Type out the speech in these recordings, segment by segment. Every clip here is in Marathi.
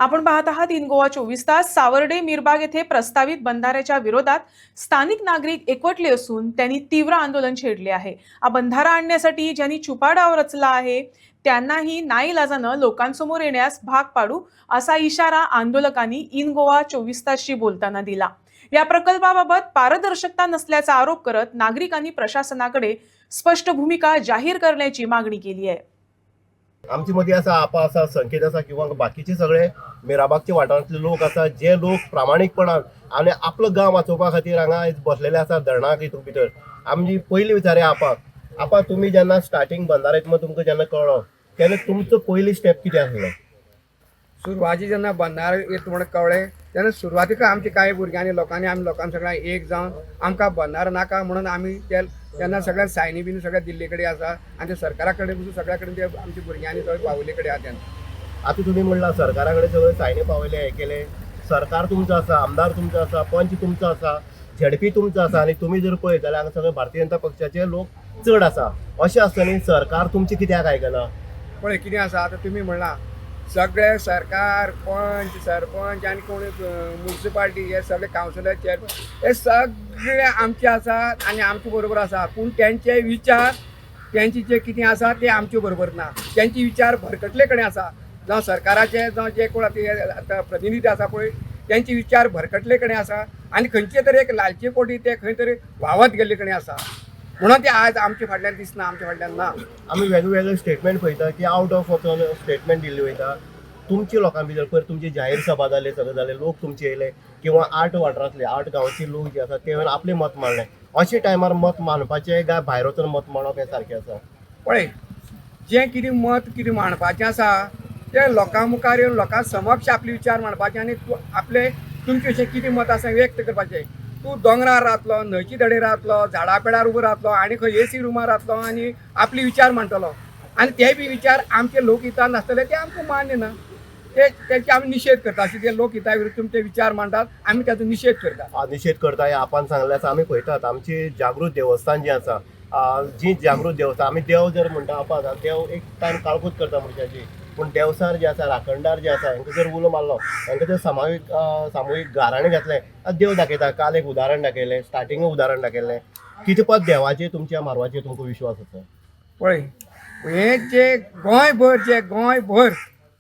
आपण पाहत आहात इन गोवा 24 तास. सावर्डे मिरबाग येथे प्रस्तावित बंधाऱ्याच्या विरोधात स्थानिक नागरिक एकवटले असून त्यांनी तीव्र आंदोलन छेडले आहे. हा बंधारा आणण्यासाठी ज्यांनी छुपाडाव रचला आहे त्यांनाही नाईलाजानं लोकांसमोर येण्यास भाग पाडू असा इशारा आंदोलकांनी इन गोवा 24 तासशी बोलताना दिला. या प्रकल्पाबाबत पारदर्शकता नसल्याचा आरोप करत नागरिकांनी प्रशासनाकडे स्पष्ट भूमिका जाहीर करण्याची मागणी केली आहे. आमची मध्ये असा आपा असा संकेत असा किंवा बाकीचे सगळे मिराबागचे वाठारांतले लोक असा जे लोक प्रामाणिकपणान आणि आपलं गांव वाचोवपा खातीर हांगा आयज बसलेले आसा धरणाक हितून भितर. आमची पयली विचारे आपा तुम्ही जेन्ना स्टार्टींग बंधारे तुमकां जेन्ना कळ्ळो तेन्ना तुमचो पयली स्टेप कितें आसलो? सुरवाती जेन्ना बंधार येता म्हण कळ्ळें तेन्ना सुरवातीक आमच्या कांय भुरग्यांनी लोकांनी आमी लोकांक सगळ्यांक एक जावन आमकां बंधार नाका म्हणून आमी तेन्ना सगळ्या सायनी बीन सगळ्या दिल्ले कडेन आसा आनी ते सरकारा कडेन पसून सगळ्या कडेन ते आमच्या भुरग्यांनी सगळे पावले कडेन आसा तेन्ना. आता तुम्ही म्हणला सरकारा कडेन सगळे सायनी पावयले हे केले. सरकार तुमचो आसा, आमदार तुमचो आसा, पंच तुमचो आसा, झेडपी तुमचो आसा आणि तुम्ही जर पळयत जाल्यार हांगा सगळे भारतीय जनता पक्षाचे लोक चड आसा. अशें आसतना सरकार तुमची कित्याक आयकना? पळय कितें आसा आतां तुमी म्हणला सगळे सरकार पंच सरपंच आनी कोण म्युनिसिपालिटी हे सगळे कावन्सिलर चेअरमन हे सगळे आमचे आसात आनी आमचे बरोबर आसा. पूण तेंचे विचार तेंचे जे कितें आसा ते आमचे बरोबर ना. तेंचे विचार भरकटले कडेन आसा. जावं सरकाराचे जावं जे कोण आतां प्रतिनिधी आसा पळय तेंचे विचार भरकटले कडेन आसा आनी खंयचे तरी एक लालचे पोटी ते खंय तरी व्हावत गेल्ले कडेन आसा. म्हणून ते आज आमच्या फाटल्यान दिसना, आमच्या फाटल्यान ना. आमी वेगवेगळे स्टेटमेंट पळयता की आउट ऑफ स्टेटमेंट दिल्ली वयता. तुमच्या लोकां भितर पयर तुमची जाहीर सभा जाले सगळे जाले लोक तुमचे येयले किंवा 8 वाठारांतले 8 गांवचे लोक जे आसा ते आपले मत मांडले. अशे टायमार मत मांडपाचें काय भायर वचून मत मांडप हें सारकें आसा? पळय जें कितें मत कितें मांडपाचें आसा तें लोकां मुखार येवन लोकां समक्ष आपले विचार मांडपाचे आनी आपले तुमचें अशें कितें मत आसा व्यक्त करपाचें. तूं दोंगरार रावतलो, न्हंयची दडेर रावतलो, झाडा पेडार उबो रावतलो आनी खंय एसी रुमार रावतलो आनी आपले विचार मांडटलो आनी ते बी विचार आमचे लोकहितान नासतले ते आमकां मान्य ना. तेचे आमी निशेध करता. अशें ते लोकहिता विरुद्ध तुमचे विचार मांडटात आमी ताचो निशेध करता. निशेध करता हे आपण सांगले आसा. आमी पळयतात आमची जागृत देवस्थान जी आसा जी जागृत देवस्थान आमी देव जर म्हणटा आपण देव एक टायम काळखूत करता मनशाची. पूण देवसार जे आसा राखणदार जे आसा हांकां जर उलो मारलो हांकां जर सामुहीक गाराणें घातलें देव दाखयता. काल एक उदाहरण दाखयलें, स्टार्टिंग उदाहरण दाखयलें. कितें पद देवाचेर तुमच्या मारवाचेर तुमकां विश्वास आसा? पळय हे जे गोंयभर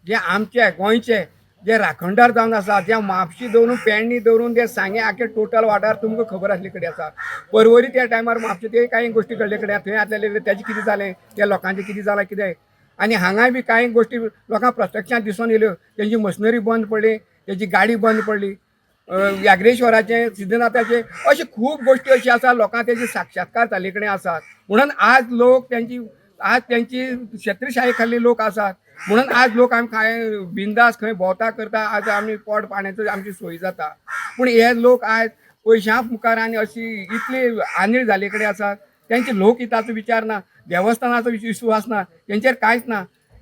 जे आमचे गोंयचे जे राखणदार जावन आसा त्या म्हापशी दवरून पेडणी दवरून ते सांगे आखे टोटल वाठार तुमकां खबर आसले कडेन आसा. परवरी त्या टायमार म्हापशे ते कांय गोश्टी घडले कडेन थंय आसलेले तेजें कितें जालें त्या लोकांचें कितें जालां कितें आनी हांगाय बी कांय गोश्टी लोकांक प्रत्यक्षांत दिसून येयल्यो. तेंची मशिनरी बंद पडली, तेजी गाडी बंद पडली, व्याघ्रेश्वराचे सिद्धनाथाचे अशे खूब गोश्टी अशी आसा लोकांक तेजे साक्षात्कार जाल्ले कडेन आसात. म्हणून आज लोक त्यांची छत्रशाही खाल्ली लोक आसात. म्हणून आज लोक आमी खंय बिंदास खंय भोंवता करता. आज आमी पोट पाण्याचो आमची सोय जाता. पूण हे लोक आज पयशां मुखार आनी अशी इतली आनीळ जाल्ले कडेन आसात. तेंचे लोकहिताचो विचार ना, देवस्थानाचो विश्वास ना, तेंचेर कांयच ना.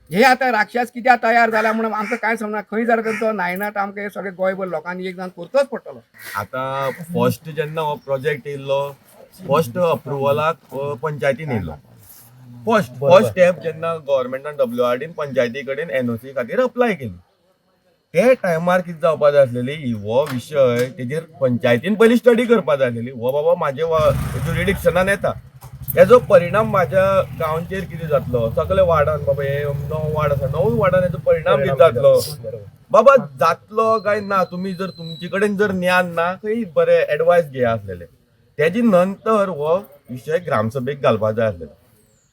हे आतां राक्षस कित्याक तयार जाला म्हणून आमकां कांय समजना. खंय जाल्यार तेंचो नायनाट आमकां हे सगळे गोंयभर लोकांनी एक जावन करचोच पडटलो. आता फर्स्ट जेन्ना हो प्रोजेक्ट येयल्लो फर्स्ट अप्रुवलाक पंचायतीन येयल्लो. फर्स्ट स्टेप जेन्ना गव्हर्मेंटान WRDन पंचायती कडेन NOC खातीर अप्लाय केली ते टायमार कितें जावपा जाय आसलेली हो विशय तेजेर पंचायतीन पयली स्टडी करपा जाय आसलेली. हो बाबा म्हाजे ज्युरिडिक्शनान येता हेजो परिणाम म्हाज्या गांवचेर कितें जातलो, सगळे वार्डान बाबा हे 9 वार्ड आसा 9 वार्डान हेजो परिणाम कितें जातलो बाबा जातलो काय ना. तुम्ही जर तुमचे कडेन जर ज्ञान ना खंय बरें एडवायस घेया आसलेले. तेजे नंतर हो विशय ग्रामसभेक घालपाक जाय आसलेलो.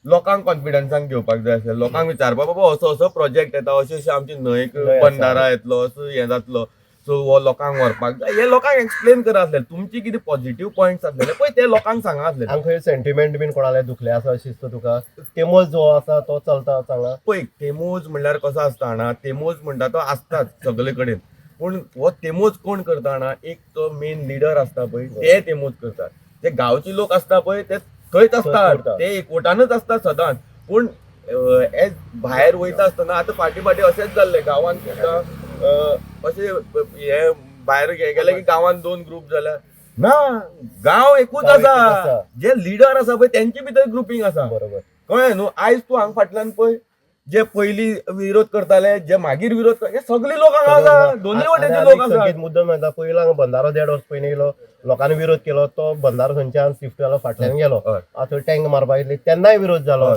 लोकांक कॉन्फिडन्सान घेवपाक जाय आसलें. लोकांक विचारपा बाबा असो प्रोजेक्ट येता अशें आमची न्हंयक बंधारा येतलो असो हें जातलो सो हो लोकांक व्हरपाक जाय हे लोकांक एक्सप्लेन करा आसलें. तुमची कितें पॉझिटिव्ह पॉयंट्स आसलेले पळय ते लोकांक सांगा आसलें. हांगा खंय सेंटिमेंट बीन कोणाले दुखले आसा अशी दिसता तुका? तेमोज जो आसा तो चलता सांगा. पळय तेमोज म्हणल्यार कसो आसता जाणा, तेमोज म्हणटा तो आसताच सगळे कडेन. पूण हो तेमोज कोण करता जाणा, एक तो मेन लिडर आसता पळय ते तेमोज करतात. जे गांवचे लोक आसता पळय ते थंयच आसतात, ते एकवटानच आसतात सदांच. पूण भायर वयता आसतना आतां फाटीं अशेंच जाल्लें गांवांत सुद्दां अशें हे भायर गेले की गांवांत 2 ग्रुप जाल्यार ना गांव एकूच आसा. जे लिडर आसा पळय तेंचे भितर ग्रुपींग आसा. बरोबर कळ्ळें न्हू. आयज तूं हांगा फाटल्यान पळय जे पयलीं विरोध करताले जे मागीर विरोध करता हे सगळे लोक हांगा आसा दोनूय वाटेचे लोक आसा मुद्दम म्हणटा पयला बंधारो 1.5 वर्स पयलीं येयलो लोकांनी विरोध केलो तो बंधारो थंयच्यान स्विफ्ट जालो फाटल्यान गेलो हय. थंय टँक मारपाक येतली तेन्नाय विरोध जालो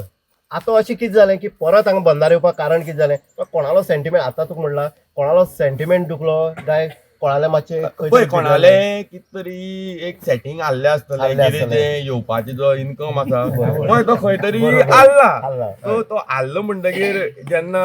आतां अशें कितें जालें की परत हांगा बंधारो येवपाक कारण कितें जालें कोणालो सेंटिमेंट आतां तुका म्हणला कोणालो सेंटिमेंट दुखलो काय कोणाले मातशें पळय कोणाले कितें तरी एक सेटिंग आसलें आसतलें आसलें कितें तें येवपाचो जो इन्कम आसा बरोबर. पळय तो खंय तरी बरोबर. आल्ला आल्ला. तो आल्लो म्हणटकीर जेन्ना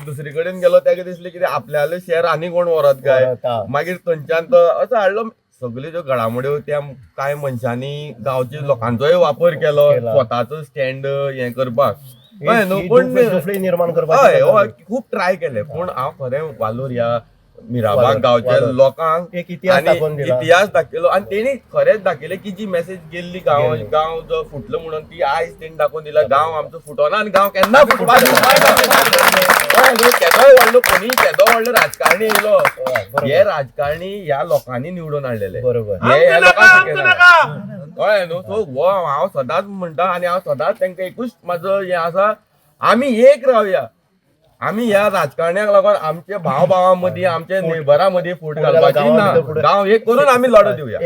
दुसरे कडेन गेलो तेका दिसलें कितें आपल्याले शेअर आनी कोण व्हरत काय व्हरत, हा. मागीर थंयच्यान तो असो हाडलो सगल्यो ज्यो घडामोड्यो त्या कांय मनशांनी गांवच्या लोकांचोय वापर केलो केला. स्वताचो स्टँड हें करपाक ही- कळ्ळें न्हू ही पूण दुफळी निर्माण करपाक हय हय खूब ट्राय केले पूण हांव खरें वालोर ह्या मिराबाग वालोर. गांवच्या लोकांक एक इतिहास दाखोवन आनी दिला. इतिहास दाखयलो आनी तेणी खरेंच दाखयलें की जी मेसेज गेल्ली गेल्ली. गांव जो फुटलो म्हणून ती आयज तेणी दाखोवन दिला गांव आमचो फुटोना आनी गांव केन्ना फुटपाक केदोय व्हडलो कोणी केदो व्हडलो राजकारणी येयलो बरोबर. हे राजकारणी ह्या लोकांनी निवडून हाडलेले बरोबर. हे ह्या लोकांक शिकयना. कळ्ळें न्हू सो हो हांव सदांच म्हणटा आनी हांव सदांच तांकां एकूच म्हाजो हें आसा आमी एक रावया आमी ह्या राजकारण्याक लागून आमच्या भाव भावां मदीं आमच्या नेबरां मदीं फूट घालपाची गांवां ना भितर फूट- गांव एक करून आमी लढो दिवया